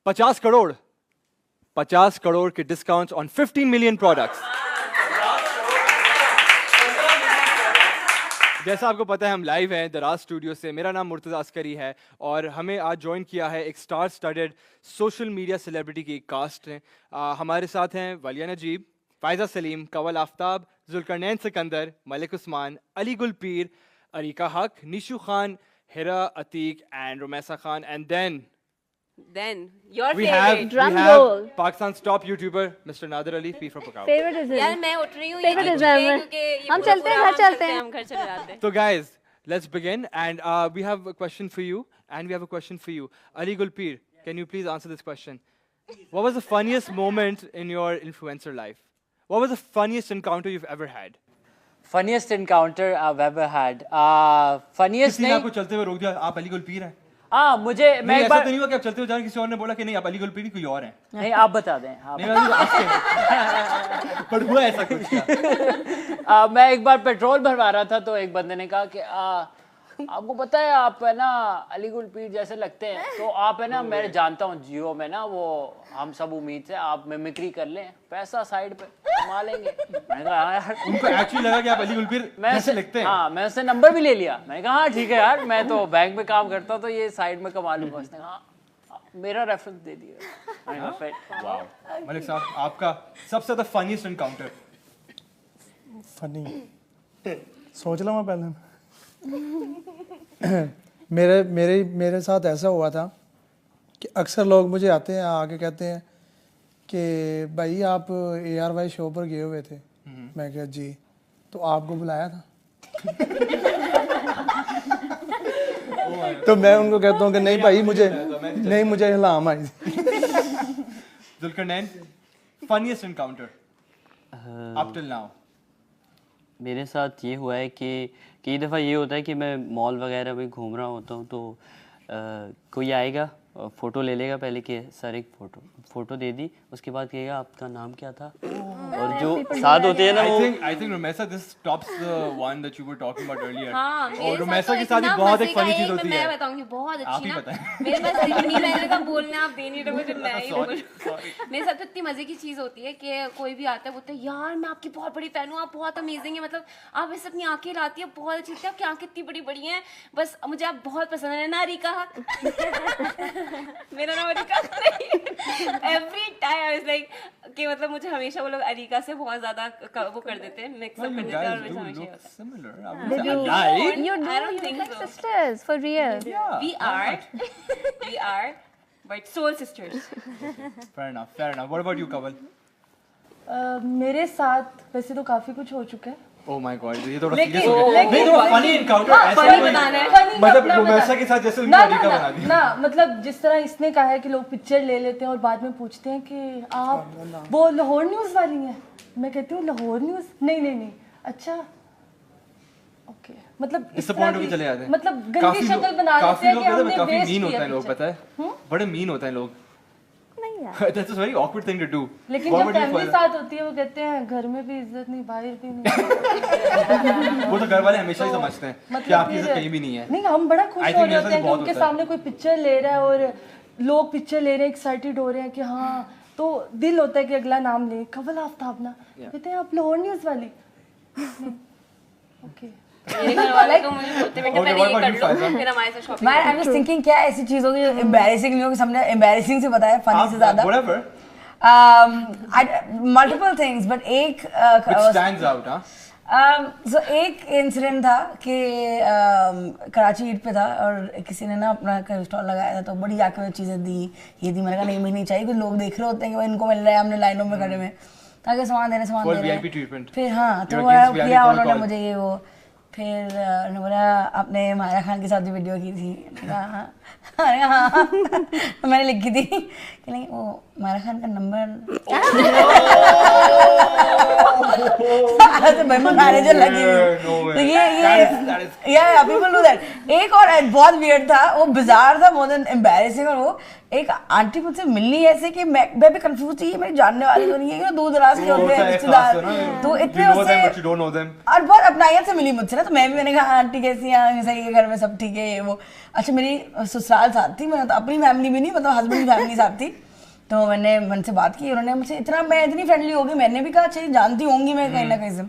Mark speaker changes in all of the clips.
Speaker 1: 50 करोड़ के discounts on 15 million products. जैसा आपको पता है हम लाइव हैं दराज स्टूडियो से। मेरा नाम मुर्तज़ा अस्करी है और हमें आज ज्वाइन किया है एक star studded social media celebrity की एक कास्ट ने। हमारे साथ हैं वलिया नजीब, फायजा सलीम, कवल आफ्ताब, जुल्करनैन सिकंदर, मलिक उस्मान, अली गुल Peer, Areeka Haq, Nishu Khan, Hira Atiq and Rumaisa Khan. And
Speaker 2: Then your
Speaker 1: we
Speaker 2: favorite.
Speaker 1: have Pakistan's top YouTuber Mr. Nadir Ali P from Pakistan.
Speaker 3: Favoritism.
Speaker 2: यार मैं उठ रही हूँ
Speaker 3: Favoritism. हम चलते हैं, घर चलते हैं।
Speaker 2: हम घर चले जाते हैं।
Speaker 1: So guys, let's begin and we have a question for you Ali Gulpir, can you please answer this question? What was the funniest moment in your influencer life? What was the funniest encounter you've ever had?
Speaker 4: Funniest encounter I've ever had. Funniest
Speaker 1: किसी ने
Speaker 4: नहीं।
Speaker 1: आपको चलते हुए रोक दिया, आप अली गुलपीर हैं?
Speaker 4: हाँ मुझे मैं एक
Speaker 1: ऐसा
Speaker 4: बार
Speaker 1: तो नहीं हुआ कि आप चलते हुए जा रहे किसी और ने बोला कि नहीं आप अली गुलपीर कोई और हैं?
Speaker 4: नहीं आप बता दें आप
Speaker 1: नहीं मैं आपसे पर हुआ ऐसा कुछ क्या?
Speaker 4: मैं एक बार पेट्रोल भरवा रहा था तो एक बंदे ने कहा कि आपको पता है आप है ना अली गुलपीर जैसे लगते हैं, तो आप है ना मैं जानता हूँ जियो में ना वो हम सब उम्मीद से आप मिमिक्री कर लें, पैसा साइड पे कमा लेंगे। मैंने कहा हाँ यार,
Speaker 1: उनको एक्चुअली लगा कि आप अली गुलपीर जैसे लगते हैं।
Speaker 4: हाँ मैं उससे नंबर भी ले लिया। मैंने कहा हाँ ठीक है यार, मैं तो बैंक में काम करता तो ये साइड में कमा लूंगा। उसने कहा मेरा रेफरेंस दे दिया।
Speaker 1: वाओ मलिक साहब, आपका सबसे ज्यादा फनीस्ट एनकाउंटर?
Speaker 5: फनी सोच ला मैं पहले। मेरे साथ ऐसा हुआ था कि अक्सर लोग मुझे आते हैं आके कहते हैं कि भाई आप ARY शो पर गए हुए थे। मैं कहा जी, तो आपको बुलाया था? तो मैं उनको कहता हूँ कि नहीं भाई मुझे हिलाम आई।
Speaker 1: Zulqarnain, funniest encounter up till now?
Speaker 6: मेरे साथ ये हुआ है कि कई दफ़ा ये होता है कि मैं मॉल वगैरह में घूम रहा होता हूँ तो कोई आएगा फ़ोटो ले लेगा पहले कि सर एक फ़ोटो दे दी, उसके बाद कहेगा आपका नाम क्या था, और जो साथ होते हैं ना वो
Speaker 1: I think Rumesa this tops the one that you were talking about earlier.
Speaker 2: हाँ,
Speaker 1: और रुमैसा के साथ ही बहुत एक फनी चीज होती है।
Speaker 2: मैं बताऊंगी बहुत
Speaker 1: आप
Speaker 2: अच्छी
Speaker 1: ही
Speaker 2: ना।
Speaker 1: बताएं।
Speaker 2: मेरे पास इतनी मैंने कहा बोलने आप दे नहीं रहे मुझे, मैं ही बोल। मेरे साथ तो इतनी मजे की चीज होती है कि कोई भी आता है बोलता है यार मैं आपकी बहुत बड़ी फैन हूँ, आप बहुत अमेजिंग है, मतलब आप ऐसे अपनी आंखें लाती है बहुत अच्छी लगती है, आपकी आंखें इतनी बड़ी बड़ी हैं, बस मुझे आप बहुत पसंद है ना अरीका हक। मेरा नाम Areeka every time I was like कि मतलब मुझे हमेशा वो लोग अरीका से बहुत ज्यादा वो कर देते हैं, मिक्स अप कर देते हैं, और मुझे हमेशा ये होता है।
Speaker 1: Similar.
Speaker 3: You
Speaker 2: I don't
Speaker 3: do
Speaker 2: think
Speaker 3: look like
Speaker 2: so.
Speaker 3: sisters for real.
Speaker 2: We are, but soul sisters.
Speaker 1: Fair enough. What about you, Kawal?
Speaker 7: मेरे साथ वैसे तो काफी कुछ हो चुका है।
Speaker 1: Oh my God, ये थोड़ा सीरियस हो गया। नहीं थोड़ा फनी एनकाउंटर ऐसा
Speaker 2: funny बताना है।
Speaker 1: मतलब रुमैसा के साथ जैसे उनकी अरीका बना दी
Speaker 7: ना, मतलब जिस तरह इसने कहा है कि लोग पिक्चर ले लेते हैं और बाद में पूछते हैं कि आप वो लाहौर न्यूज़ वाली हैं। मैं कहती हूँ लाहौर न्यूज़ नहीं अच्छा ओके, मतलब
Speaker 1: डिसअपॉइंट होके चले जाते हैं।
Speaker 7: मतलब गंदी शक्ल बना लेते हैं कि हमने
Speaker 1: काफी
Speaker 7: वेस्ट
Speaker 1: मीन
Speaker 7: किया
Speaker 1: होते हैं लोग, पता है बड़े मीन होते हैं लोग।
Speaker 3: नहीं यार,
Speaker 1: That's a very awkward thing to do.
Speaker 7: लेकिन जब फैमिली साथ होती है वो कहते हैं घर में भी इज्जत नहीं बाहर भी नहीं।
Speaker 1: वो तो घर वाले हमेशा ही समझते हैं कि आपकी इज्जत कहीं भी नहीं है।
Speaker 7: नहीं, हम बड़ा खुश हो रहे होते हैं कि उनके सामने कोई पिक्चर ले रहा है और लोग पिक्चर ले रहे हैं, एक्साइटेड हो रहे हैं कि हाँ, तो दिल होता है कि अगला नाम ले, कवल आफ्ताब ना, कहते हैं आप लाहौर न्यूज़ वाली। ओके,
Speaker 2: मेरे घर वाले तो मुझे बोलते बेटा पहले ये कर लो फिर हमारे साथ शॉपिंग।
Speaker 8: मैं आई वाज थिंकिंग क्या ऐसी चीज होगी जो एम्बैरेसिंग नहीं होगी, सबने एम्बैरेसिंग से बताया, फनी से ज्यादा।
Speaker 1: Whatever.
Speaker 8: मल्टीपल थिंग्स बट एक
Speaker 1: Which stands out, huh?
Speaker 8: so एक इंसिडेंट था कि कराची ईद पे था और किसी ने ना अपना स्टॉल लगाया था, तो बड़ी जाके चीज़ें दी, ये दी। मैंने कहा नहीं मिलनी चाहिए, कुछ लोग देख रहे होते हैं कि भाई इनको मिल रहा है, हमने लाइनों में खड़े में ताकि सामान दे रहे फिर हाँ तो किया उन्होंने मुझे ये वो, फिर उन्होंने बोला आपने मायरा खान के साथ भी वीडियो की थी। हाँ मैंने लिखी थी कि नहीं वो मायरा खान का नंबर तो भाई मैं मैनेजर लगी हुई। तो ये पीपल डू दैट। एक और बहुत वियर्ड था, वो बिजार था मोर देन एम्बैरेसिंग। और वो एक आंटी मुझसे मिलनी ऐसे कि मैं भी कंफ्यूज थी, मेरी जानने वाली तो नहीं है, दूर दराज के होते हैं रिश्तेदार, तो इतने उससे और बहुत अपनाइयत से मिली मुझसे ना। तो मैं भी, मैंने कहा आंटी कैसी हैं, सही है, घर में सब ठीक है, ये वो। अच्छा मेरी ससुराल साथ थी, मैंने तो अपनी फैमिली भी नहीं, मतलब हस्बैंड की फैमिली साथ थी। तो मैंने उनसे बात की, उन्होंने मुझसे मैं इतनी फ्रेंडली हो गई, मैंने भी कहा अच्छा जानती होंगी मैं कहीं ना कहीं से।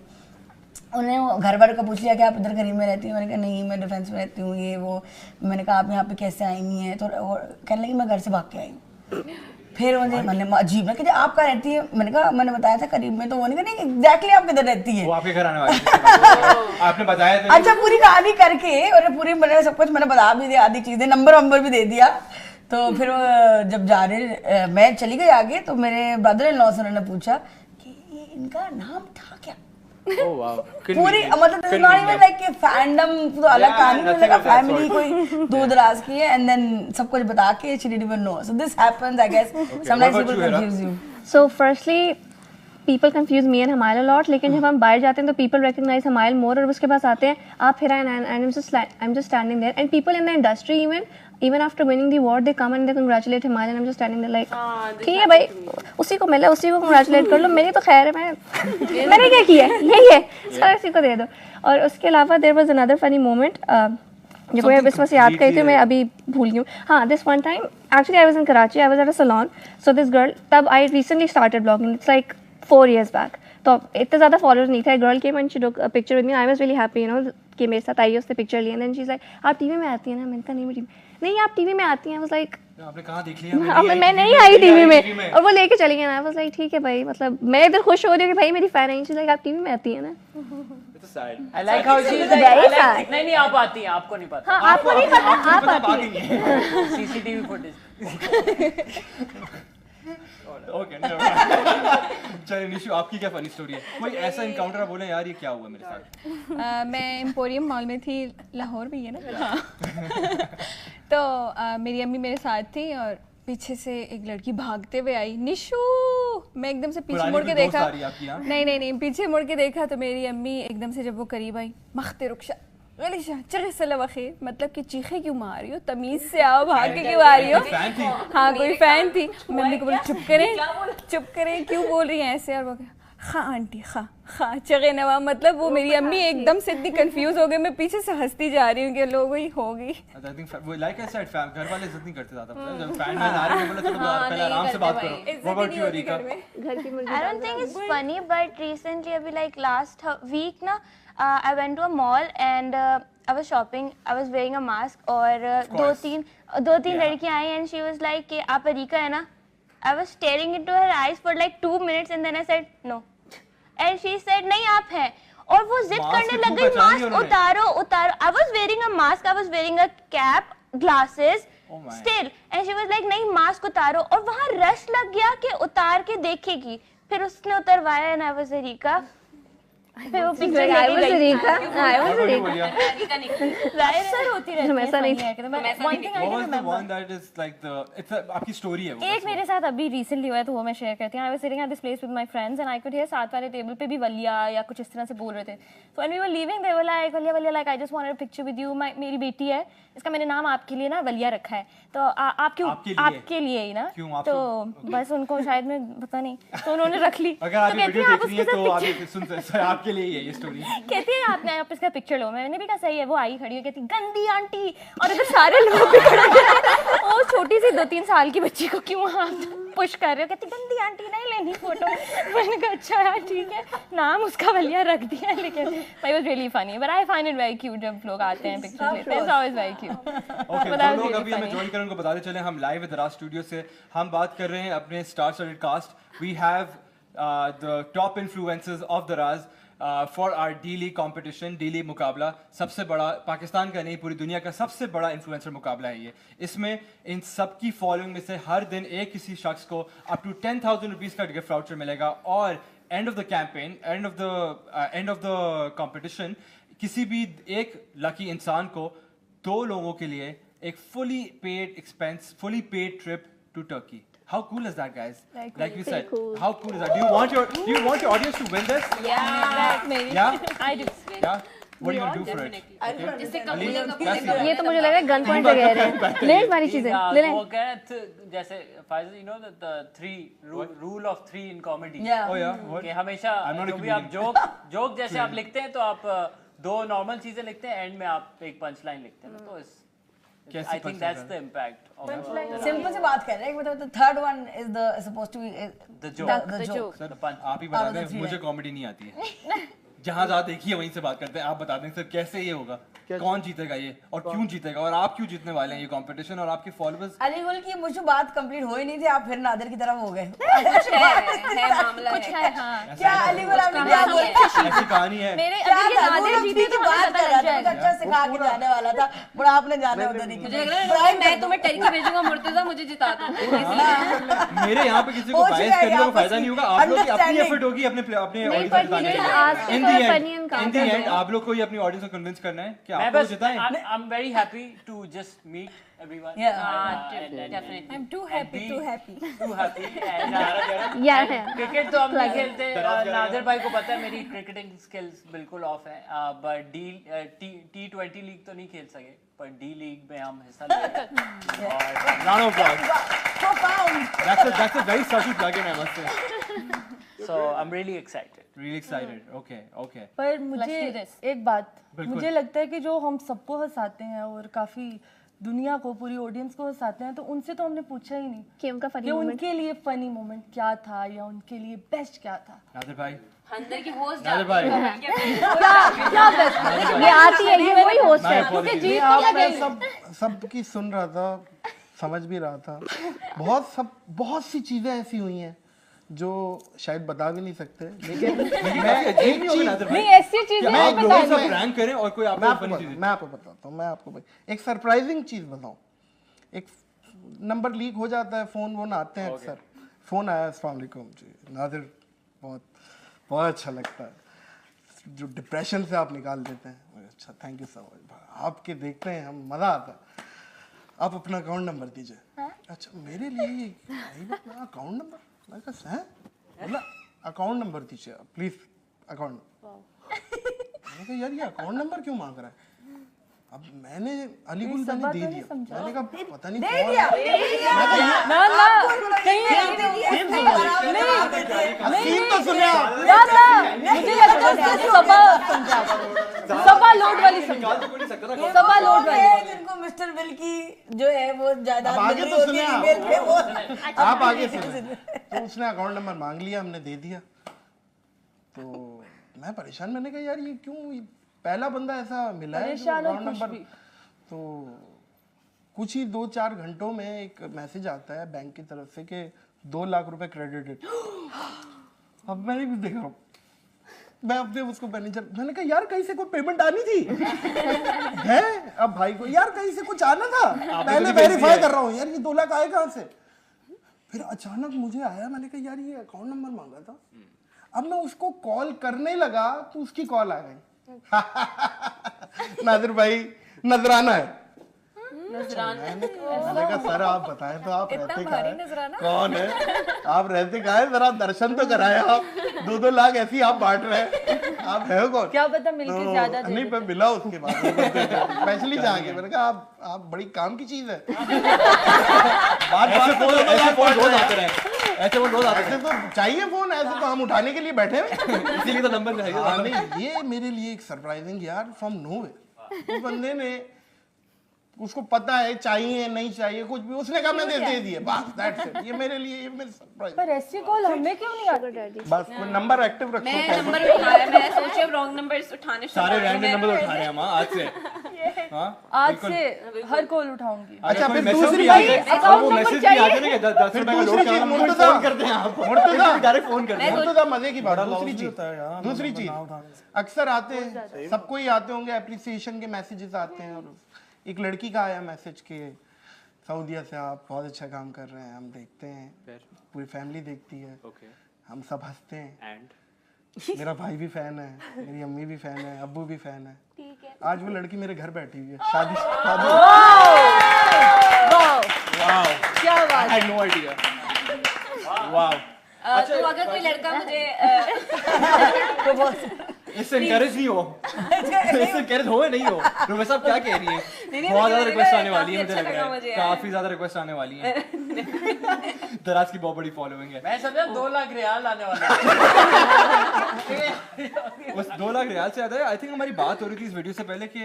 Speaker 8: उन्होंने घर बार का पूछ लिया कि आप इधर करीब में रहती हैं, मैंने कहा नहीं मैं डिफेंस में रहती हूँ, ये वो। मैंने कहा आप यहाँ पे कैसे आई हैं, तो कहने लगी मैं घर से भाग के आई हूँ। फिर मैंने अजीब ना कि आप कहाँ रहती है, मैंने कहा मैंने बताया था करीब में, तो वो नहीं एग्जैक्टली आप किधर रहती है,
Speaker 1: वो आपके घर आने वाली आपने बताया था।
Speaker 8: अच्छा पूरी कहानी करके और पूरी मैंने सब कुछ मैंने बता भी दिया, आधी चीजें नंबर भी दे दिया। तो फिर जब जा रहे मैं चली गई आगे, तो मेरे ब्रदर इन लॉ से उन्होंने पूछा कि ये इनका नाम था क्या। पूरी मतलब नॉट इवन लाइक फैंडम, तो अलग कहानी में फैमिली कोई दूर दराज की है, एंड देन सब कुछ बता के she didn't even know. So this happens I guess, sometimes people confuse you.
Speaker 3: So firstly, people confuse me and Hamail a lot, लेकिन जब हम बाहर जाते हैं तो people recognize Hamail more, और उसके पास आते हैं आप हिरा, and I'm just standing there, and people in the industry even after winning the award they come and they congratulate Hamail, and I'm just standing there like ठीक है भाई, उसी को मिला उसी को congratulate कर लो, मेरी तो खैर है, मैंने क्या किया है, यही है, सारा इसी को दे दो। और उसके अलावा there was another funny moment जो मैं बस याद करी थी, मैं अभी भूल गई हूँ। हाँ, this one time actually I was in Karachi, I was at a salon, so this girl, तब I recently started blogging, it's like 4 years back, तो इतने ज़्यादा फॉलोअर्स नहीं थे। Girl came and she took a picture with me, I was really happy you know कि मेरे साथ आई, उससे पिक्चर ली, and then she is like आप टीवी में आती हैं ना, मैंने कहा नहीं, मेरी नहीं आप टीवी में आती हैं। आई वाज लाइक
Speaker 1: आपने कहाँ देख लिया,
Speaker 3: मैं नहीं आई टीवी में, और वो लेके चली गई ना। आई वाज लाइक ठीक है भाई, मतलब मैं इधर खुश हो रही हूँ कि भाई मेरी फैन है, शी इज लाइक आप टीवी में आती हैं ना।
Speaker 4: I like how she is like, नहीं आप आती हैं, आपको नहीं पता।
Speaker 3: हाँ आपको नहीं पता, आप आती हैं।
Speaker 4: CCTV footage.
Speaker 1: ओके चलिए निशु, आपकी क्या फनी स्टोरी है, कोई ऐसा इनकाउंटर आप बोले यार ये क्या हुआ मेरे साथ।
Speaker 9: मैं एम्पोरियम मॉल में थी, लाहौर में ही है ना। हाँ। तो मेरी अम्मी मेरे साथ थी और पीछे से एक लड़की भागते हुए आई, निशु। मैं एकदम से पीछे मुड़ के देखा, नहीं पीछे मुड़ के देखा तो मेरी अम्मी एकदम से जब वो करीब आई, मख्ते रुखशा मतलब कि चीखे क्यों मार रही हो, तमीज से आओ, भाग के क्यों आ रही हो। हाँ कोई फैन थी। मम्मी को बोली चुप करें क्यों बोल रही हैं ऐसे, और वो हाँ आंटी हाँ चगे नवा, मतलब वो मेरी अम्मी एकदम से इतनी कंफ्यूज हो गई, मैं पीछे से हंसती जा रही हूँ कि लोगों ही होगी।
Speaker 1: वो लाइक आई सेड घर वाले इज्जत नहीं करते ज्यादा, जब फैन मैन आ रहे हैं बोला चलो पहले आराम से बात करो। What about you Areeka?
Speaker 10: I don't think it's funny, but recently अभी like last week ना I went to a mall and I was shopping, I was wearing a mask, और दो तीन लड़कियां आई and she was like कि आप अरीका है ना। I was staring into her eyes for like 2 minutes and then I said no, and she said नहीं आप हैं, और वो जिद करने लग गई मास्क उतारो। I was wearing a mask, I was wearing a cap, glasses, still, and she was like नहीं मास्क उतारो, और वहाँ रश लग गया कि उतार के देखेगी। फिर उसने उतरवाया and I was अरीका। फिर वो पिक्चर लेके गई।
Speaker 2: अक्सर होती रहती है,
Speaker 3: ऐसा नहीं है।
Speaker 1: आपकी स्टोरी है वो?
Speaker 11: एक मेरे साथ अभी रिसेंटली हुआ है तो वो मैं शेयर करती हूँ। I was sitting at this place with my friends and I could hear साथ वाले टेबल पे भी वलिया या कुछ इस तरह से बोल रहे थे। So when we were leaving they were like वलिया like I just wanted a picture with you, मेरी बेटी है, इसका मैंने नाम आपके लिए ना वलिया रखा है, तो आप क्यों आपके लिए ही ना, तो बस उनको शायद मैं पता नहीं तो उन्होंने रख ली।
Speaker 1: अगर आप वीडियो देख रही हैं तो आप सुन आपके लिए ही है ये स्टोरी।
Speaker 11: कहती है आप इसका पिक्चर लो, मैंने भी कहा सही है। वो आई खड़ी हो कहती गंदी आंटी, और इधर सारे लोग भी खड़े हैं, वो छोटी सी 2-3 साल की बच्ची को क्यों हाथ पुश कर रहे हो, कहती गंदी आंटी नहीं लेनी फोटो। मैंने कहा अच्छा यार ठीक है, नाम उसका वलिया रख दिया, लेकिन आई was really funny, but I find it very cute जब लोग आते हैं पिक्चर्स लेते हैं, it's always very cute.
Speaker 1: Okay तो लोग अभी हमें ज्वाइन करें, उनको बताते चले हम लाइव है दराज स्टूडियो से, हम बात कर रहे हैं अपने star studded cast. We have the top influencers of Daraz for our daily competition, daily मुकाबला। सबसे बड़ा पाकिस्तान का नहीं पूरी दुनिया का सबसे बड़ा इन्फ्लुएंसर मुकाबला है ये। इसमें इन सब की फॉलोइंग में से हर दिन एक किसी शख्स को अप टू 10,000 रुपीज़ का गिफ्ट वाउचर मिलेगा, और end of the campaign, end of the competition किसी भी एक लकी इंसान को 2 लोगों के लिए एक fully paid trip to Turkey How cool is that, guys? Like we
Speaker 3: pretty
Speaker 1: said,
Speaker 3: cool.
Speaker 1: how cool is that? Do you want your audience to win this? Yeah?
Speaker 11: I do.
Speaker 1: Yeah? What are you gonna do for it?
Speaker 2: इससे कम
Speaker 1: Ali,
Speaker 2: बोलेगा
Speaker 1: that's it.
Speaker 3: ये तो मुझे लग रहा है gun point पे कह रहे हैं ले हमारी चीजें ले लें
Speaker 4: वो कह रहे थे जैसे Faizal you know the rule of 3 in comedy
Speaker 8: Yeah.
Speaker 1: Oh yeah. What?
Speaker 4: कि हमेशा
Speaker 1: I'm not a
Speaker 4: जो भी आप जोक जैसे आप लिखते हैं तो आप 2 नॉर्मल चीजें लिखते हैं एंड में आप एक पंच लाइन लिखते हैं तो
Speaker 1: कैसी
Speaker 4: I think that's the impact
Speaker 8: simple सी बात कर रहे हैं मतलब the third one is the supposed to be
Speaker 4: the joke
Speaker 8: the joke.
Speaker 1: Sir आप ही बता दें, मुझे कॉमेडी नहीं आती है। जहाँ जहाँ देखिए वहीं से बात करते हैं। आप बता दें सर कैसे ये होगा, कौन जीतेगा ये और क्यों जीतेगा और आप क्यों जीतने वाले हैं ये कंपटीशन और आपके फॉलोअर्स।
Speaker 8: अलीगुल की मुझे बात कंप्लीट हो ही नहीं थी, आप फिर नादिर की तरफ हो गए।
Speaker 2: है मामला
Speaker 11: कुछ है हाँ
Speaker 8: क्या अलीगुल आपने क्या बोला?
Speaker 1: ऐसी कहानी है।
Speaker 11: मेरे
Speaker 8: क्या
Speaker 11: अगर ये
Speaker 8: था? वो
Speaker 11: नादिर
Speaker 8: लोग
Speaker 11: जीते
Speaker 8: की
Speaker 11: तो
Speaker 8: बात
Speaker 11: पता
Speaker 8: कर
Speaker 11: लग
Speaker 8: रहा था,
Speaker 11: जाएगा।
Speaker 8: अच्छा सिखा के जाने वाला था, बड़ा आपने जाने उधर ही
Speaker 2: मुझे लग रहा है मैं तुम्हें टर्की भेजूंगा मुर्तजा मुझे जिता दो।
Speaker 1: मेरे यहाँ पे किसी को बायस करने का फायदा नहीं होगा। आप लोग की अपनी एफर्ट होगी अपने ऑडियंस को जिताने के लिए। इन द एंड आप लोग को ही अपनी ऑडियंस को कन्विंस करना है कि आप लोग जिताएं।
Speaker 4: I am very happy to just meet everyone
Speaker 2: definitely
Speaker 11: I'm too happy.
Speaker 4: Too happy and
Speaker 3: यार है
Speaker 4: क्रिकेट तो हम नहीं खेलते। नादिर भाई को पता है मेरी क्रिकेटिंग स्किल्स बिल्कुल ऑफ है, बट T20 लीग तो नहीं खेल सके, पर डी लीग में हम हिस्सा ले रहे हैं। और
Speaker 1: Round of applause. That's a very subtle plug-in, I must say.
Speaker 4: so I'm really excited.
Speaker 1: Really excited. Okay.
Speaker 7: पर मुझे
Speaker 11: do this.
Speaker 7: एक बात
Speaker 1: बिल्कुल।
Speaker 7: मुझे लगता है कि जो हम सबको हंसाते हैं और काफी दुनिया को पूरी ऑडियंस को हंसाते हैं तो उनसे तो हमने पूछा ही नहीं
Speaker 3: कि उनका
Speaker 7: कि
Speaker 3: फनी मोमेंट
Speaker 7: उनके लिए फनी मोमेंट क्या था या उनके लिए बेस्ट क्या था।
Speaker 1: नादिर भाई,
Speaker 2: अंदर की होस्ट
Speaker 1: नादिर भाई,
Speaker 3: क्या बेस्ट ये आती है ये वही होस्ट है
Speaker 1: apologies.
Speaker 3: जीत
Speaker 12: आप
Speaker 3: क्या
Speaker 12: मैं
Speaker 3: गई
Speaker 12: सब की सुन रहा था, समझ भी रहा था। बहुत सी चीजें ऐसी हुई हैं जो शायद बता भी नहीं सकते, लेकिन मैं एक चीज
Speaker 7: नहीं ऐसी चीजें
Speaker 1: मैं
Speaker 7: नहीं
Speaker 1: लोगों
Speaker 7: बतानी
Speaker 1: से प्रैंक करें और कोई आपको फनी चीज
Speaker 12: मैं आपको बताता हूँ, मैं आपको एक सरप्राइजिंग चीज बताऊँ। एक नंबर लीक हो जाता है, फोन आते हैं अक्सर। फोन आया, अस्सलाम वालेकुम जी नादिर, बहुत अच्छा लगता है जो डिप्रेशन से आप निकाल देते हैं। अच्छा थैंक यू सो मच, आपके देखते हैं हम, मजा आता है। आप अपना अकाउंट नंबर दीजिए। अच्छा मेरे लिए अपना अकाउंट नंबर, मैं कहा है बोला अकाउंट नंबर दीजिए प्लीज, अकाउंट। मैंने कहा यार ये अकाउंट नंबर क्यों मांग रहा है? अब मैंने अलीगुल मैंने दे दिया, मैंने कहा पता नहीं
Speaker 8: दे दिया
Speaker 7: ना ना
Speaker 12: सीन तो सुने आप।
Speaker 7: मुझे लगता है सबा लोड वाली सबा लोड वाली
Speaker 8: जिनको मिस्टर बिल की जो है वो ज्यादा
Speaker 12: अब आगे तो सुने आप।
Speaker 8: email पे वो
Speaker 12: आप आगे सुने। तो उसने अकाउंट नंबर मांग लिया, हमने दे दिया। तो मैं परेशान, मैंने कहा यार ये क्यों, पहला बंदा ऐसा मिला है जो अकाउंट नंबर। तो कुछ ही 2-4 घंटों में एक मैसेज आता है बैंक की तरफ से कि 2 लाख रुपए क्रेडिटेड। अब मैंने भी देखा, मैं अपने उसको मैनेजर, मैंने कहा यार कहीं से कोई पेमेंट आनी थी है? अब भाई को यार कहीं से कुछ आना था, पहले वेरीफाई कर रहा हूँ यार ये 2 लाख आए कहाँ से। फिर अचानक मुझे आया, मैंने कहा यार ये अकाउंट नंबर मांगा था। अब मैं उसको कॉल करने लगा तो उसकी कॉल आ गई। नादिर भाई नजराना है। मैंने कहा सर आप बताएं तो आप रहते कहाँ हैं? कौन है आप, रहते कहाँ हैं? जरा दर्शन तो कराए आप। 2-2 लाख ऐसी आप बांट रहे हैं, आप है कौन?
Speaker 7: क्या पता मिलके ज्यादा दे
Speaker 12: नहीं मैं मिला उसके बाद स्पेशली जाके, मैंने कहा आप बड़ी काम की चीज है। ऐसे तो चाहिए फोन, ऐसे तो हम उठाने के लिए बैठे हैं,
Speaker 1: इसीलिए तो नंबर चाहिए।
Speaker 12: नहीं ये मेरे लिए एक सरप्राइजिंग यार फ्रॉम नोवेयर। उस बंदे ने, उसको पता है चाहिए नहीं चाहिए कुछ भी, उसने कहा मैं दे दिए बस, दैट्स इट। ये मेरे लिए ये मेरे सरप्राइज।
Speaker 7: पर ऐसी कॉल हमें क्यों नहीं आती?
Speaker 12: बस कोई नंबर एक्टिव रखो।
Speaker 2: मैं नंबर उठा रहा, मैं सोच रही हूं रॉन्ग नंबर्स उठाने शुरू
Speaker 1: सारे
Speaker 2: कर दूं।
Speaker 1: रैंडम नंबर उठा रहे हैं हम आज से। हां
Speaker 7: आज से हर कॉल उठाऊंगी।
Speaker 12: अच्छा फिर
Speaker 1: मैसेज
Speaker 12: दूसरी
Speaker 1: भी आ
Speaker 12: बात,
Speaker 1: जाए, वो मैसेज भी आ जाए ना कि 10 रुपए का लोड का हम फोन करते हैं आपको, डायरेक्ट फोन करते हैं।
Speaker 12: मुर्तजा मजे की बात। दूसरी चीज अक्सर आते हैं, सबको ही आते होंगे, एप्रिसिएशन के मैसेजेस आते हैं। और एक लड़की का आया मैसेज के सऊदीया से आप बहुत अच्छा काम कर रहे हैं, हम देखते हैं, पूरी फैमिली देखती है, हम सब हंसते हैं, मेरा भाई भी फैन है, मेरी अम्मी भी फैन है, अब्बू भी फैन है। आज वो लड़की मेरे घर बैठी हुई है, शादी
Speaker 7: क्या बात,
Speaker 1: I had no idea. वाह,
Speaker 2: तो अगर कोई लड़का मुझे
Speaker 1: इससे encourage नहीं हो, इससे encourage हो या नहीं हो, रुबैया साहब क्या कह रही हैं? बहुत ज़्यादा रिक्वेस्ट आने वाली है, मुझे लग रहा है, काफी ज़्यादा रिक्वेस्ट आने वाली है। दराज की बहुत बड़ी फॉलोइंग है।
Speaker 4: मैं समझा 2 लाख रियाल आने वाला है।
Speaker 1: उस 2 लाख रियाल से ज्यादा आई थिंक हमारी बात हो रही थी इस वीडियो से पहले कि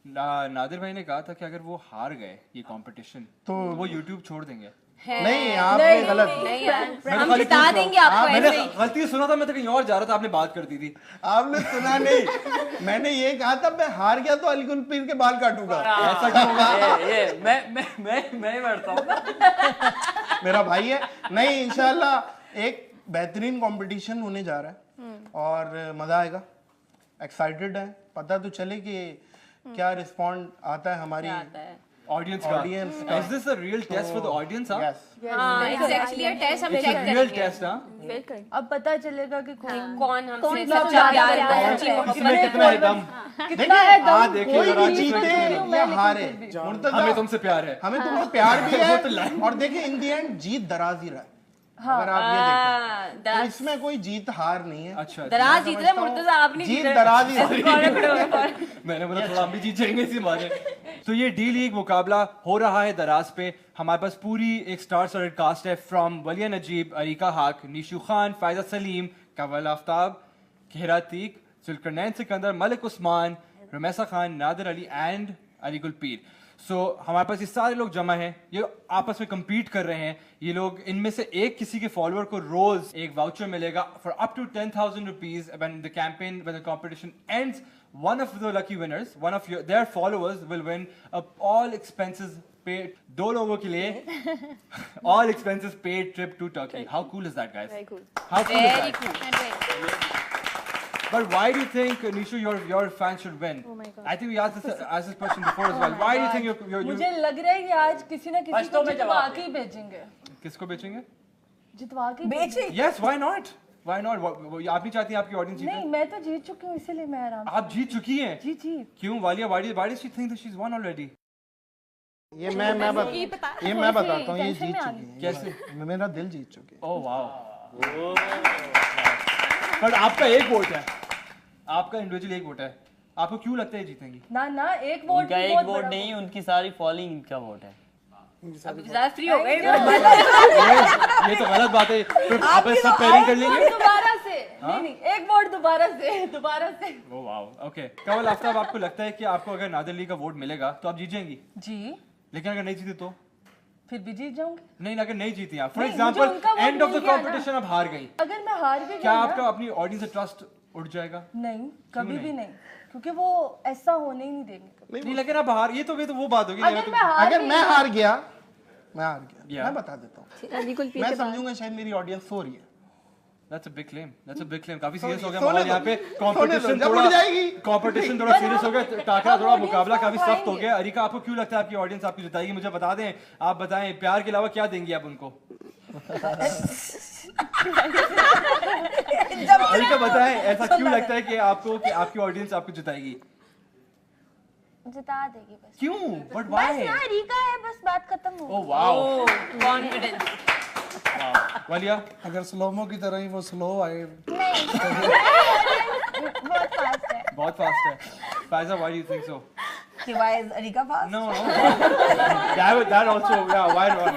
Speaker 1: नादिर भाई ने कहा था कि अगर वो हार गए ये कंपटीशन तो वो YouTube छोड़ देंगे।
Speaker 12: नहीं, आपने गलत,
Speaker 2: नहीं यार, हम जिता देंगे आपको
Speaker 1: मैंने
Speaker 2: ऐसे ही।
Speaker 1: गलती सुना था, मैं तो कहीं और जा रहा था, आपने बात कर दी थी।
Speaker 12: आपने सुना नहीं, मैंने ये कहा था मैं हार गया तो अलीगुल पीर के बाल काटूंगा।
Speaker 1: ऐसा क्यों होगा?
Speaker 4: ये मैं बढ़ता हूँ।
Speaker 12: मेरा भाई है। नहीं, इंशाल्लाह एक बेहतरीन कंपटीशन होने जा रहा है और मजा आएगा। एक्साइटेड है, पता तो चले कि क्या रिस्पॉन्ड आता है हमारी
Speaker 1: ऑडियंस का। Is this a real test for the audience? हाँ,
Speaker 2: it's actually a test, हम check
Speaker 1: real
Speaker 2: करेंगे।
Speaker 1: test, हाँ।
Speaker 7: अब पता चलेगा कि
Speaker 2: कौन हमसे
Speaker 7: इतना
Speaker 2: सच्चा प्यार
Speaker 7: प्यार
Speaker 2: करता है,
Speaker 7: करता है।
Speaker 1: इसमें कितना है दम?
Speaker 7: कितना है दम?
Speaker 1: देखिए
Speaker 12: कोई
Speaker 1: जरा
Speaker 12: भी जीते या हारे,
Speaker 1: हमें तुमसे प्यार है।
Speaker 12: हमें तुमसे प्यार भी है। और देखिए इन दी एंड जीत दराज ही रहा है। अगर आप ये देखें तो इसमें कोई जीत हार नहीं है।
Speaker 1: अच्छा,
Speaker 2: दराज जीत रहे, मुर्तजा आप नहीं
Speaker 12: जीत दराज ही
Speaker 1: मैंने बोला थोड़ा हम भी जीत जाएंगे इसी बारे। तो ये डी लीग मुकाबला हो रहा है दराज पे। हमारे पास पूरी एक स्टार स्टडेड कास्ट है, फ्रॉम वलिया नजीब, अरीका हाक, निशू खान, फायजा सलीम, कवल आफ्ताब, घेरा तीक, जुल्करनैन सिकंदर, मलिक उस्मान, रमेसा खान, नादिर अली एंड अलीगुल पीर। सो हमारे पास ये सारे लोग जमा हैं, ये आपस में compete कर रहे हैं। ये लोग, इनमें से एक किसी के फॉलोअर को रोज एक वाउचर मिलेगा for up to 10,000 rupees when the campaign, when the competition ends. One of the lucky winners, one of their followers will win all expenses paid, 2 लोगों के लिए all expenses paid trip to Turkey. How cool is that guys?
Speaker 9: Very cool.
Speaker 1: How cool is
Speaker 2: Very
Speaker 1: that?
Speaker 2: cool.
Speaker 1: But why do you think, Nishu, your fans should win?
Speaker 9: Oh my God.
Speaker 1: I think we asked this question before as well. Why do you think you
Speaker 7: मुझे लग रहा है कि आज किसी ना किसी
Speaker 4: बच्चों
Speaker 7: को
Speaker 4: में
Speaker 7: जितवा
Speaker 4: जवाब
Speaker 7: के ही भेजेंगे।
Speaker 1: किसको बेचेंगे?
Speaker 7: जितवा के
Speaker 8: बेचे
Speaker 1: Yes, why not? Why not? आप नहीं चाहती आपकी ऑडियंस जीते?
Speaker 7: नहीं, मैं तो जीत चुकी हूँ, इसीलिए मैं आराम
Speaker 1: आप जीत चुकी हैं।
Speaker 7: जी
Speaker 1: क्यों? Walia, why does she think that she's won already?
Speaker 12: ये मैं बताता हूँ, ये जीत चुकी है।
Speaker 1: कैसे?
Speaker 12: मेरा दिल जीत चुकी है।
Speaker 1: Oh wow. पर आपका एक वोट है, आपका इंडिविजुअल एक वोट है। आपको क्यों लगता है जीतेंगी?
Speaker 7: ना एक वोट
Speaker 6: उनका एक वोट नहीं, उनकी सारी फॉलोइंग का वोट है।
Speaker 2: ज्यादा फ्री हो गए।
Speaker 1: ये तो गलत बात है। फिर आप सब पेयरिंग कर लेंगे?
Speaker 7: दोबारा से नहीं, एक वोट दोबारा से।
Speaker 1: Oh wow, okay. Kawal Aftab, आपको लगता है कि आपको अगर नादिर अली का वोट मिलेगा तो आप जीत जाएंगी?
Speaker 7: जी।
Speaker 1: लेकिन अगर नहीं जीते तो?
Speaker 7: फिर भी जीत जाऊंगी।
Speaker 1: नहीं, अगर नहीं जीती आप, फॉर
Speaker 7: नहीं,
Speaker 1: एग्जांपल
Speaker 7: मुझे उनका
Speaker 1: end of
Speaker 7: vote
Speaker 1: the
Speaker 7: mill गया ना।
Speaker 1: कंपटीशन आप हार गई,
Speaker 7: अगर मैं हार भी
Speaker 1: क्या
Speaker 7: गई
Speaker 1: आपका
Speaker 7: ना,
Speaker 1: अपनी ऑडियंस से ट्रस्ट उठ जाएगा?
Speaker 7: नहीं, कभी
Speaker 1: नहीं?
Speaker 7: भी नहीं, क्योंकि वो ऐसा होने ही नहीं देंगे।
Speaker 1: नहीं, लेकिन आप हार, ये तो वो बात होगी।
Speaker 7: अगर मैं
Speaker 12: हार गया,
Speaker 1: Yeah.
Speaker 12: मैं बता देता हूँ, मैं समझूंगा शायद मेरी ऑडियंस सो रही है।
Speaker 1: That's a big claim. That's a big claim. काफी सीरियस हो गया
Speaker 12: सोने
Speaker 1: माहौल
Speaker 12: दो,
Speaker 1: यहाँ पे।
Speaker 12: सोने दो,
Speaker 1: कंपटीशन
Speaker 12: जब उड़ जाएगी।
Speaker 1: थोड़ा सीरियस हो गया, टाकरा थोड़ा,
Speaker 7: audience
Speaker 1: मुकाबला
Speaker 7: को
Speaker 1: काफी सख्त हो
Speaker 7: उठाएंगे।
Speaker 1: गया। अरीका, आपको क्यों लगता है आपकी ऑडियंस आपकी जिताएगी? मुझे बता दें, आप बताएं, प्यार के अलावा क्या देंगी आप उनको? अरीका बताएं, ऐसा क्यों लगता है कि आपकी ऑडियंस आपको जिताएगी?
Speaker 10: जिता देगी बस।
Speaker 1: क्यों? But
Speaker 10: बस
Speaker 1: why?
Speaker 10: ना, रीका है, बस बात खत्म हो।
Speaker 1: Oh wow.
Speaker 2: कॉन्फिडेंस।
Speaker 1: वालिया,
Speaker 5: अगर स्लोमो की तरह ही वो स्लो आए।
Speaker 10: नहीं बहुत फास्ट है।
Speaker 1: बहुत फास्ट है। Faiza, why do you think so?
Speaker 8: कि why is Arika fast?
Speaker 1: No. That also, yeah, why not?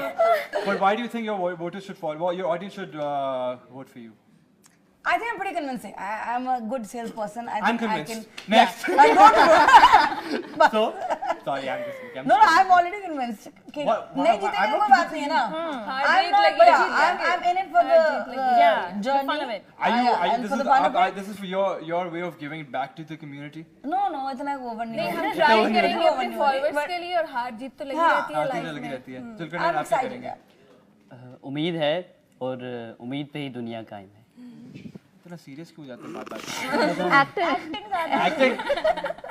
Speaker 1: But why do you think your voters should follow? Your audience should vote for you?
Speaker 8: I think I'm pretty convincing. I'm a good salesperson.
Speaker 1: I'm convinced.
Speaker 8: I can,
Speaker 1: Next.
Speaker 8: Yeah, I don't know.
Speaker 1: So, sorry, I'm just kidding.
Speaker 8: No, I'm already convinced. कि नहीं जीतेंगे कोई बात नहीं है ना. I'm not, I'm in it for the journey.
Speaker 1: This is for your way of giving it back to the community.
Speaker 8: No, इतना over नहीं.
Speaker 9: हम ट्राई करेंगे अपने फॉलोअर्स के लिए, और हार जीत तो लगी रहती है लाइफ
Speaker 1: लगी
Speaker 9: में।
Speaker 1: रहती है। जुल्करनैन, आप क्या करेंगे?
Speaker 6: उम्मीद है, और उम्मीद पे ही दुनिया कायम है।
Speaker 1: इतना सीरियस क्यों जाते हैं बात acting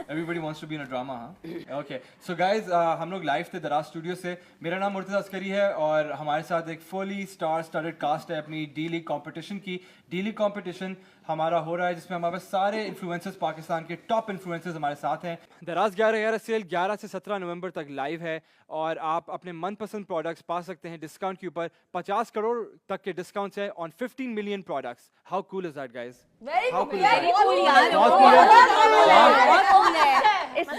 Speaker 1: everybody wants to be in a drama हाँ ओके सो गाइस हम लोग लाइव थे दराज स्टूडियो से मेरा नाम मुर्तज़ा अस्करी है और हमारे साथ एक फुली स्टार स्टडेड कास्ट है अपनी डी लीग कंपटीशन की डी लीग कंपटीशन हमारा हो रहा है जिसमें हमारे पास सारे इन्फ्लुएंसर्स पाकिस्तान के टॉप इन्फ्लुएंसर्स हमारे साथ हैं दराज 11 सेल 11 से 17 नवंबर तक लाइव है और आप अपने मनपसंद प्रोडक्ट्स पा सकते हैं डिस्काउंट के ऊपर 50 करोड़ तक के डिस्काउंट्स है on 15 million products how cool is that guys how cool इससे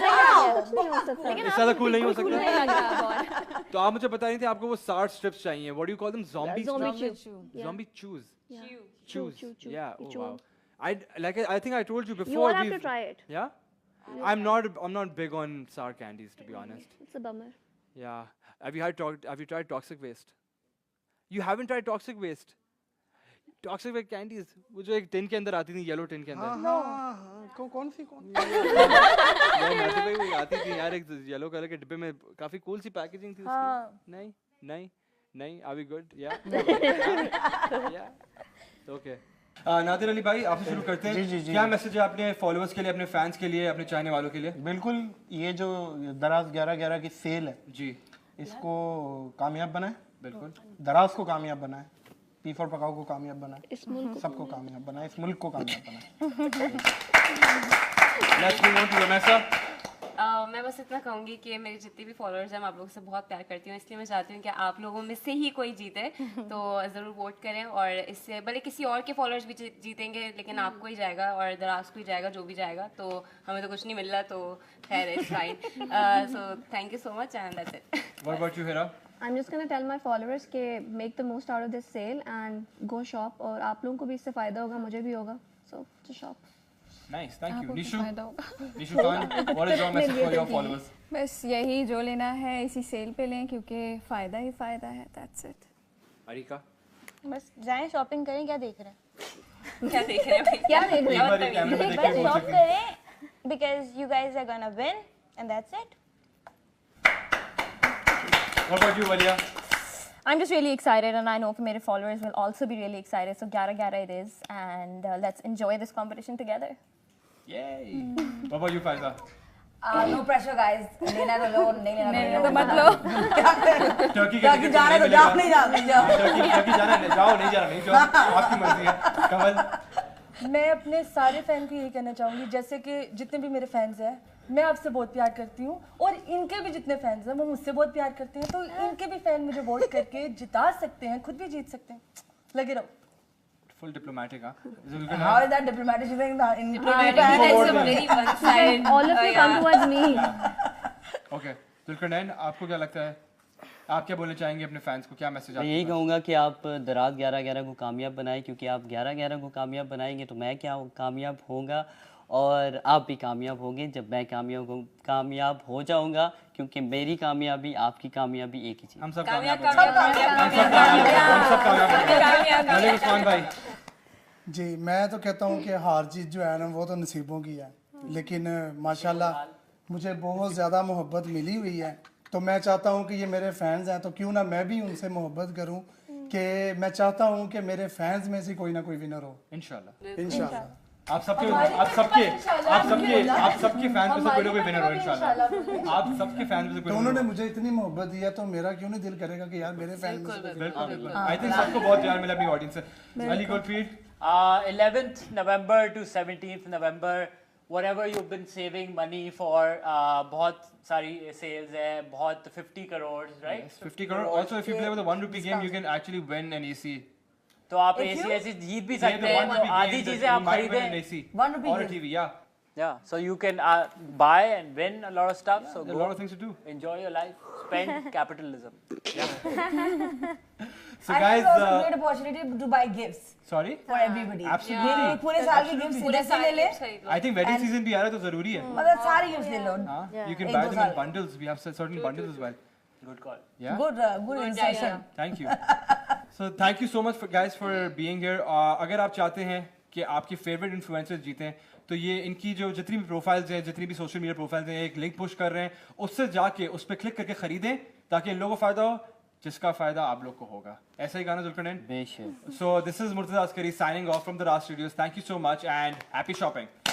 Speaker 1: ज़्यादा कूल नहीं हो सकता तो आप मुझे बता रही थी आपको वो 60 स्ट्रिप्स चाहिए what do you call them zombie choose yeah oh wow I think I told you before
Speaker 3: you all have to try it
Speaker 1: yeah I'm not big on sour candies to be honest
Speaker 3: it's a bummer
Speaker 1: yeah have you tried toxic waste you haven't tried toxic waste candies वो जो एक tin के अंदर आती थी yellow tin के अंदर
Speaker 12: हाँ कौन सी
Speaker 1: मैं तो भाई वो आती थी यार एक येलो कलर के डिब्बे में काफी कूल सी पैकेजिंग थी उसकी नहीं are we good yeah okay Nadir Ali भाई आपसे शुरू करते हैं जी क्या मैसेज है अपने फॉलोअर्स के लिए अपने फैंस के लिए अपने चाहने वालों के लिए
Speaker 12: बिल्कुल ये जो दराज 11-11 की सेल है
Speaker 1: जी
Speaker 12: इसको कामयाब बनाए
Speaker 1: बिल्कुल
Speaker 12: दराज को कामयाब बनाए P4 पकाओ को कामयाब बनाए सबको कामयाब बनाए इस मुल्क को कामयाब बनाए
Speaker 1: लेट्स मूव ऑन टू रमेशा
Speaker 2: मैं बस इतना कहूँगी कि मेरे जितने भी फॉलोअर्स हैं मैं आप लोगों से बहुत प्यार करती हूँ इसलिए मैं चाहती हूँ कि आप लोगों में से ही कोई जीते तो ज़रूर वोट करें और इससे भले किसी और के फॉलोअर्स भी जीतेंगे लेकिन आपको ही जाएगा और दराज को ही जाएगा जो भी जाएगा तो हमें तो कुछ नहीं मिल रहा तो खैर it's fine so thank you so much and that's it
Speaker 1: what about you Hira
Speaker 3: I'm just gonna tell my followers कि make the most out of this sale and go shop और आप लोगों को भी इससे फ़ायदा होगा मुझे भी होगा so just shop
Speaker 1: Nice, thank you. Nishu Khan, what is your message for your followers?
Speaker 9: बस यही जो लेना है इसी सेल पे लें क्योंकि फ़ायदा ही फ़ायदा है that's it.
Speaker 1: अरिका
Speaker 11: बस जाएं शॉपिंग करें क्या देख रहे हैं
Speaker 2: क्या देख रहे हैं भाई
Speaker 3: क्या देख रहे हैं
Speaker 11: बस शॉप करें because you guys are gonna win and that's it.
Speaker 1: What about you, Valia?
Speaker 11: I'm just really excited and I know मेरे followers will also be really excited so 11-11 it is and let's enjoy this competition together.
Speaker 1: Yay! What about you, Faiza?
Speaker 8: No pressure guys लेना तो लो नहीं लेना
Speaker 9: तो मत लो
Speaker 1: Turkey
Speaker 8: जाने तो जाओ नहीं जाओ
Speaker 1: टर्की जाना है जाओ नहीं जाना नहीं जाओ आपकी मर्जी है कमल
Speaker 7: मैं अपने सारे फैन को यही कहना चाहूँगी जैसे कि जितने भी मेरे फैंस हैं मैं आपसे बहुत प्यार करती हूँ और इनके भी जितने फैंस हैं वो मुझसे बहुत प्यार करते हैं तो इनके भी फैन मुझे वोट करके जिता सकते हैं खुद भी जीत सकते हैं लगे रहो
Speaker 1: full diplomatic
Speaker 8: how is that diplomatic you think that in
Speaker 2: that's a very one side
Speaker 3: all of you come towards me
Speaker 1: okay Zulkarnain आपको क्या लगता है आप क्या बोलना चाहेंगे अपने फैंस को क्या मैसेज
Speaker 6: मैं यही कहूँगा कि आप दराज 11-11 को कामयाब बनाएं क्योंकि आप 11-11 को कामयाब बनाएंगे तो मैं क्या कामयाब होऊंगा और आप भी कामयाब होंगे जब मैं कामयाब हो जाऊंगा क्योंकि मेरी कामयाबी आपकी कामयाबी एक ही चीज़
Speaker 1: हम सब कामयाब
Speaker 5: जी मैं तो कहता हूँ कि हार जीत जो है ना वो तो नसीबों की है लेकिन माशाल्लाह मुझे बहुत ज़्यादा मोहब्बत मिली हुई है तो मैं चाहता हूँ कि ये मेरे फैंस हैं तो क्यों ना मैं भी उनसे मोहब्बत करूँ कि मैं चाहता हूँ कि मेरे फैंस में से कोई ना कोई विनर हो इंशाल्लाह
Speaker 1: आप सबके फैंस में से कोई ना कोई विनर हो इंशाल्लाह आप सबके फैंस में से कोई
Speaker 5: तो उन्होंने मुझे इतनी मोहब्बत दी है तो मेरा क्यों नहीं दिल करेगा कि यार मेरे फैंस
Speaker 1: बिल्कुल आई थिंक सबको बहुत प्यार मिला अपनी ऑडियंस से Ali Gurpreet
Speaker 4: 11th November to 17th November whatever you've been saving money for बहुत सारी sales है बहुत 50 crores right
Speaker 1: 50 crore also if you play with a 1 rupee game you can actually win an AC
Speaker 4: तो आप ऐसी जीत भी सकते हैं तो आधी चीजें आप खरीदें
Speaker 8: 1 rupee
Speaker 1: or a TV
Speaker 4: yeah so you can buy and win a lot of stuff so
Speaker 1: a lot of things to do
Speaker 4: enjoy your life spend capitalism
Speaker 8: so guys great opportunity to buy gifts
Speaker 1: sorry
Speaker 8: for everybody
Speaker 1: absolutely
Speaker 8: पूरे साल के gifts पूरे साल ले ले
Speaker 1: I think wedding season भी आ रहा है तो जरूरी है
Speaker 8: मतलब सारे गिफ्ट्स ले लो
Speaker 1: you can buy them in bundles we have certain bundles as well
Speaker 4: good call
Speaker 1: yeah
Speaker 8: good insight
Speaker 1: thank you so thank you so much for guys for being here अगर आप चाहते हैं कि आपकी फेवरेट इन्फ्लुएंसर्स जीतें तो ये इनकी जो जितनी भी प्रोफाइल्स हैं जितनी भी सोशल मीडिया प्रोफाइल्स हैं एक लिंक पुश कर रहे हैं उससे जाके उस पर क्लिक करके खरीदें ताकि इन लोगों को फ़ायदा हो जिसका फायदा आप लोग को होगा। ऐसा ही गाना जुल्करनैन?
Speaker 6: बेशक।
Speaker 1: So this is Murtaza Askari signing off from the Raj Studios. Thank you so much and happy shopping.